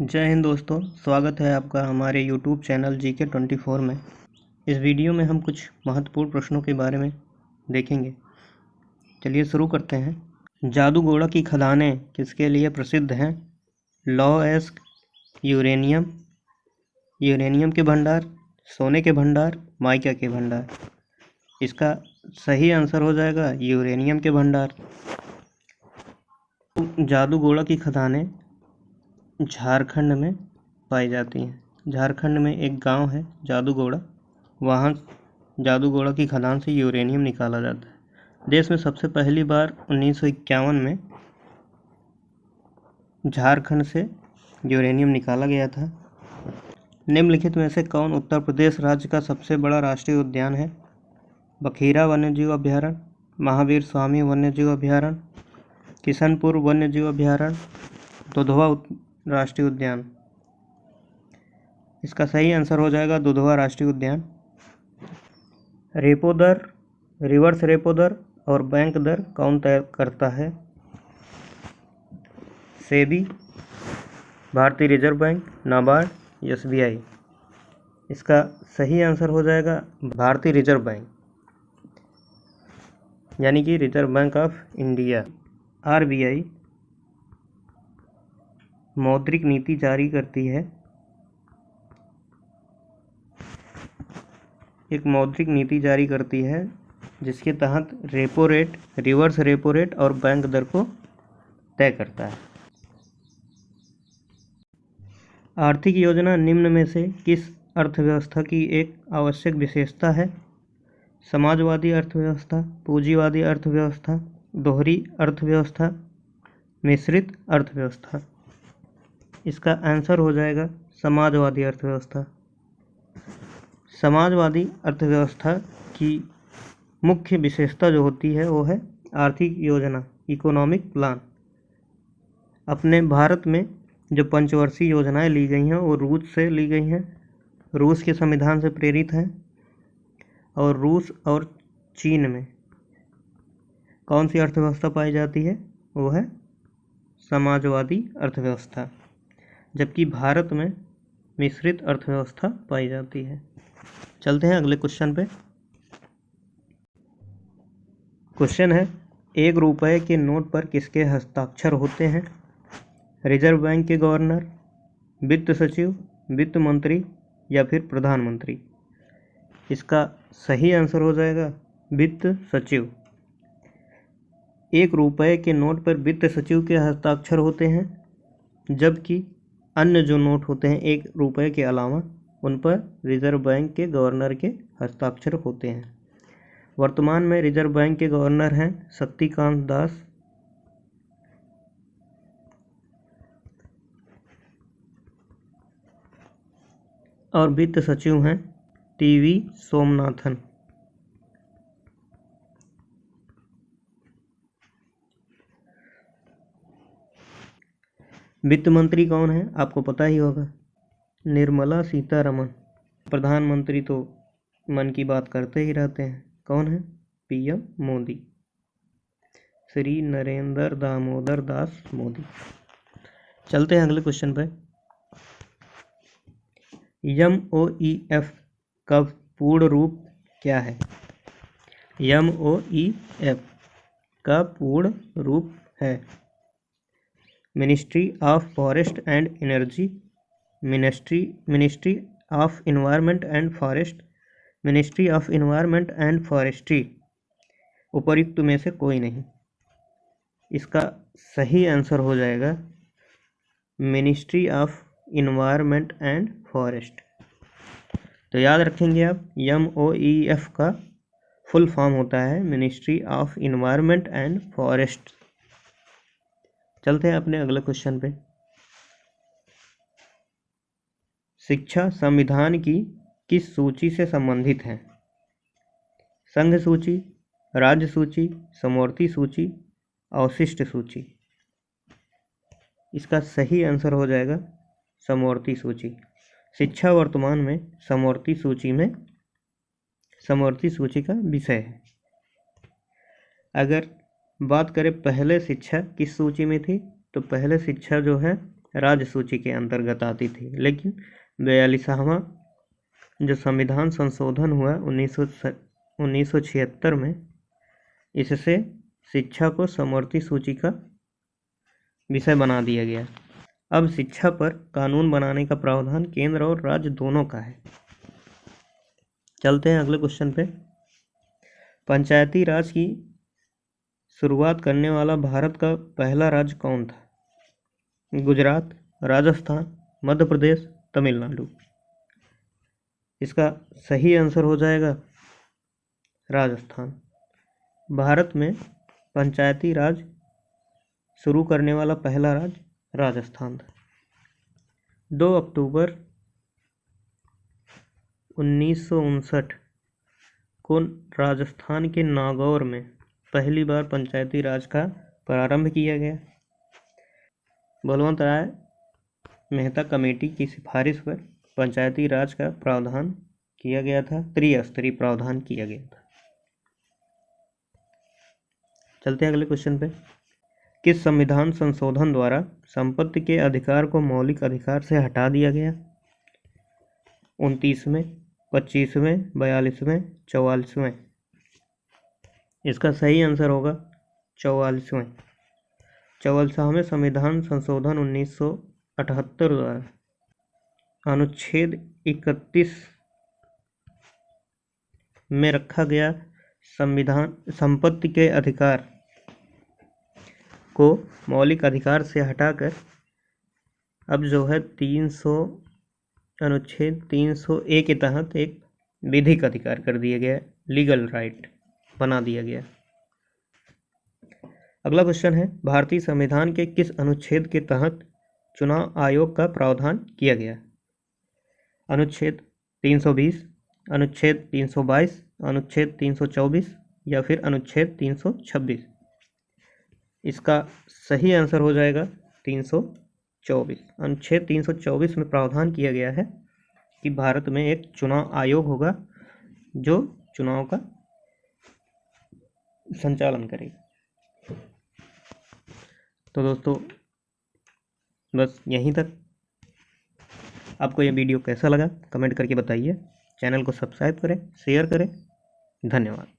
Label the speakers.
Speaker 1: जय हिंद दोस्तों, स्वागत है आपका हमारे यूट्यूब चैनल GK24 में। इस वीडियो में हम कुछ महत्वपूर्ण प्रश्नों के बारे में देखेंगे। चलिए शुरू करते हैं। जादूगोड़ा की खदानें किसके लिए प्रसिद्ध हैं? लौह-अयस्क, यूरेनियम, यूरेनियम के भंडार, सोने के भंडार, माइका के भंडार। इसका सही आंसर हो जाएगा यूरेनियम के भंडार। जादूगोड़ा की खदानें झारखंड में पाई जाती हैं। झारखंड में एक गांव है जादूगोड़ा, वहाँ जादूगोड़ा की खदान से यूरेनियम निकाला जाता है। देश में सबसे पहली बार 1951 में झारखंड से यूरेनियम निकाला गया था। निम्नलिखित में से कौन उत्तर प्रदेश राज्य का सबसे बड़ा राष्ट्रीय उद्यान है? बखीरा वन्यजीव अभयारण्य, महावीर स्वामी वन्यजीव अभयारण्य, किशनपुर वन्यजीव अभयारण्य, दुधवा राष्ट्रीय उद्यान। इसका सही आंसर हो जाएगा दुधवा राष्ट्रीय उद्यान। रेपो दर, रिवर्स रेपो दर और बैंक दर कौन तय करता है? सेबी, भारतीय रिजर्व बैंक, नाबार्ड, SBI। इसका सही आंसर हो जाएगा भारतीय रिजर्व बैंक, यानी कि reserve bank of India. RBI मौद्रिक नीति जारी करती है। एक मौद्रिक नीति जारी करती है जिसके तहत repo rate, reverse repo rate और बैंक दर को तय करता है। आर्थिक योजना निम्न में से किस अर्थव्यवस्था की एक आवश्यक विशेषता है? समाजवादी अर्थव्यवस्था, पूंजीवादी अर्थव्यवस्था, दोहरी अर्थव्यवस्था, मिश्रित अर्थव्यवस्था। इसका आंसर हो जाएगा समाजवादी अर्थव्यवस्था। समाजवादी अर्थव्यवस्था की मुख्य विशेषता जो होती है वो है आर्थिक योजना, इकोनॉमिक प्लान। अपने भारत में जो पंचवर्षीय योजनाएं ली गई हैं वो रूस से ली गई हैं, रूस के संविधान से प्रेरित हैं। और रूस और चीन में कौन सी अर्थव्यवस्था पाई जाती है? वो है समाजवादी अर्थव्यवस्था, जबकि भारत में मिश्रित अर्थव्यवस्था पाई जाती है। चलते हैं अगले क्वेश्चन पे। क्वेश्चन है, एक रुपए के नोट पर किसके हस्ताक्षर होते हैं? रिजर्व बैंक के गवर्नर, वित्त सचिव, वित्त मंत्री या फिर प्रधानमंत्री। इसका सही आंसर हो जाएगा वित्त सचिव। एक रुपए के नोट पर वित्त सचिव के हस्ताक्षर होते हैं, जबकि अन्य जो नोट होते हैं एक रुपए के अलावा उन पर रिजर्व बैंक के गवर्नर के हस्ताक्षर होते हैं। वर्तमान में रिजर्व बैंक के गवर्नर हैं शक्तिकांत दास। और वित्त सचिव हैं TV सोमनाथन। वित्त मंत्री कौन है? आपको पता ही होगा, निर्मला सीतारमण। प्रधानमंत्री तो मन की बात करते ही रहते हैं, कौन है? PM मोदी, श्री नरेंद्र दामोदर दास मोदी। चलते हैं अगले क्वेश्चन पे। MOEF का पूर्ण रूप क्या है? MOEF का पूर्ण रूप है ministry of forest and energy, ministry of environment and forest, ministry of environment and forestry. उपर्युक्त में से कोई नहीं। इसका सही आंसर हो जाएगा ministry of environment and forest. तो याद रखेंगे आप, MOEF का फुल फॉर्म होता है ministry of environment and forest. चलते हैं अपने अगले क्वेश्चन पे। शिक्षा संविधान की किस सूची से संबंधित है? संघ सूची, राज्य सूची, समवर्ती सूची, अवशिष्ट सूची। इसका सही आंसर हो जाएगा समवर्ती सूची। शिक्षा वर्तमान में समवर्ती सूची का विषय है। अगर बात करें पहले शिक्षा किस सूची में थी, तो पहले शिक्षा जो है राज्य सूची के अंतर्गत आती थी, लेकिन 42वां जो संविधान संशोधन हुआ 1976 में, इससे शिक्षा को समवर्ती सूची का विषय बना दिया गया। अब शिक्षा पर कानून बनाने का प्रावधान केंद्र और राज्य दोनों का है। चलते हैं अगले क्वेश्चन पे। पंचायती राज की शुरुआत करने वाला भारत का पहला राज्य कौन था? गुजरात, राजस्थान, मध्य प्रदेश, तमिलनाडु। इसका सही आंसर हो जाएगा राजस्थान। भारत में पंचायती राज शुरू करने वाला पहला राज्य राजस्थान था। 2 अक्टूबर 1959 को राजस्थान के नागौर में पहली बार पंचायती राज का प्रारंभ किया गया। बलवंत राय मेहता कमेटी की सिफारिश पर पंचायती राज का प्रावधान किया गया था, त्रिस्तरीय प्रावधान किया गया था। चलते हैं अगले क्वेश्चन पे। किस संविधान संशोधन द्वारा संपत्ति के अधिकार को मौलिक अधिकार से हटा दिया गया? 29वें, 25वें, 42वें, 44वें। इसका सही आंसर होगा 44वें। 44वें संविधान संशोधन 1978 द्वारा अनुच्छेद 31 में रखा गया संविधान संपत्ति के अधिकार को मौलिक अधिकार से हटाकर अब जो है अनुच्छेद 300A के तहत एक विधिक अधिकार कर दिया गया, लीगल राइट बना दिया गया। अगला क्वेश्चन है, भारतीय संविधान के किस अनुच्छेद के तहत चुनाव आयोग का प्रावधान किया गया? अनुच्छेद 320, अनुच्छेद 322, अनुच्छेद 324 या फिर अनुच्छेद 326। इसका सही आंसर हो जाएगा 324। अनुच्छेद 324 में प्रावधान किया गया है कि भारत में एक चुनाव आयोग होगा जो चुनाव का संचालन करेगा। तो दोस्तों बस यहीं तक। आपको ये वीडियो कैसा लगा कमेंट करके बताइए। चैनल को सब्सक्राइब करें, शेयर करें। धन्यवाद।